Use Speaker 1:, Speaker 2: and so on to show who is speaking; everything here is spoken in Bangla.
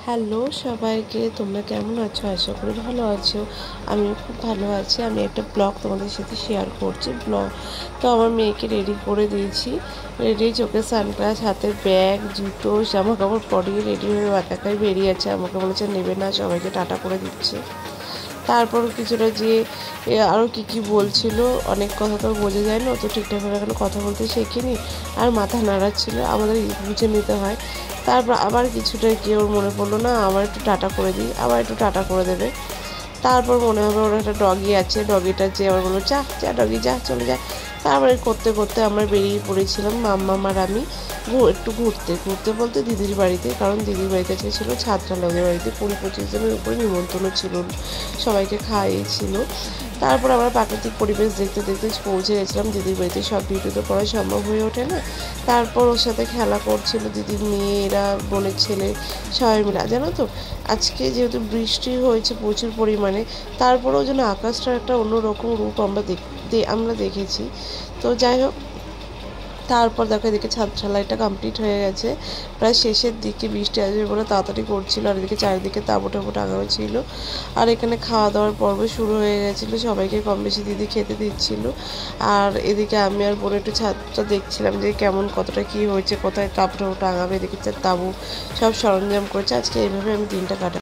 Speaker 1: হ্যালো সবাইকে, তোমরা কেমন আছো? আশা করি ভালো আছো। আমিও খুব ভালো আছি। আমি একটা ব্লগ তোমাদের সাথে শেয়ার করছি। তো আমার মেয়েকে রেডি করে দিয়েছি। রেডি, চোখে সানগ্লাস, হাতে ব্যাগ, জুতো, জামা কাপড় পরিয়ে রেডি হয়ে একাই বেরিয়েছে। আমাকে বলেছে নেবে না, সবাইকে টাটা করে দিচ্ছে। তারপর কিছুটা যে আরও কী বলছিল, অনেক কথা তো বোঝা যায় না, অত ঠিকঠাকভাবে এখনো কথা বলতে শেখিনি, আর মাথা নাড়াচ্ছিল, আমাদের বুঝে নিতে হয়। তারপর আবার কিছুটা গিয়ে ওর মনে পড়লো না আবার একটু টাটা করে দিই, আবার একটু টাটা করে দেবে। তারপর মনে হবে ওর একটা ডগি আছে, ডগিটা যে আবার বললো যা যা ডগি যা, চলে যায়। তারপরে করতে করতে আমরা বেরিয়ে পড়েছিলাম মাম্মাম আর আমি একটু ঘুরতে ঘুরতে বলতে দিদির বাড়িতে, কারণ দিদির বাড়িতে ছিল ছাত্রালয়, ওদের বাড়িতে 20-25 জনের উপরে নিমন্ত্রণ ছিল, সবাইকে খাইয়েছিল। তারপর আমরা প্রাকৃতিক পরিবেশ দেখতে দেখতে পৌঁছে গেছিলাম দিদির বাড়িতে। সব ভিডিও তো করা সম্ভব হয়ে ওঠে না। তারপর ওর সাথে খেলা করছিল দিদির মেয়েরা, বোনের ছেলে, সবাই মিলে। জানো তো, আজকে যেহেতু বৃষ্টি হয়েছে প্রচুর পরিমাণে, তারপরেও যেন আকাশটার একটা অন্যরকম রূপ আমরা দেখেছি। তো যাই হোক, তারপর দেখো এদিকে ছাদঢালাইটা কমপ্লিট হয়ে গেছে, প্রায় শেষের দিকে। বৃষ্টি আসবে বলে তাড়াতাড়ি করছিল, আর এদিকে চারিদিকে তাঁবু টাবু টাঙানো ছিল। আর এখানে খাওয়া দাওয়ার পর্ব শুরু হয়ে গেছিলো, সবাইকে কম বেশি দিদি খেতে দিচ্ছিল। আর এদিকে আমি আর বোন একটু ছাদটা দেখছিলাম যে কেমন, কতটা কী হয়েছে, কোথায় তাঁবু টাবু টাঙাবে, এদিকে তাঁবু সব সরঞ্জাম করেছে। আজকে এইভাবে আমি দিনটা কাটাই।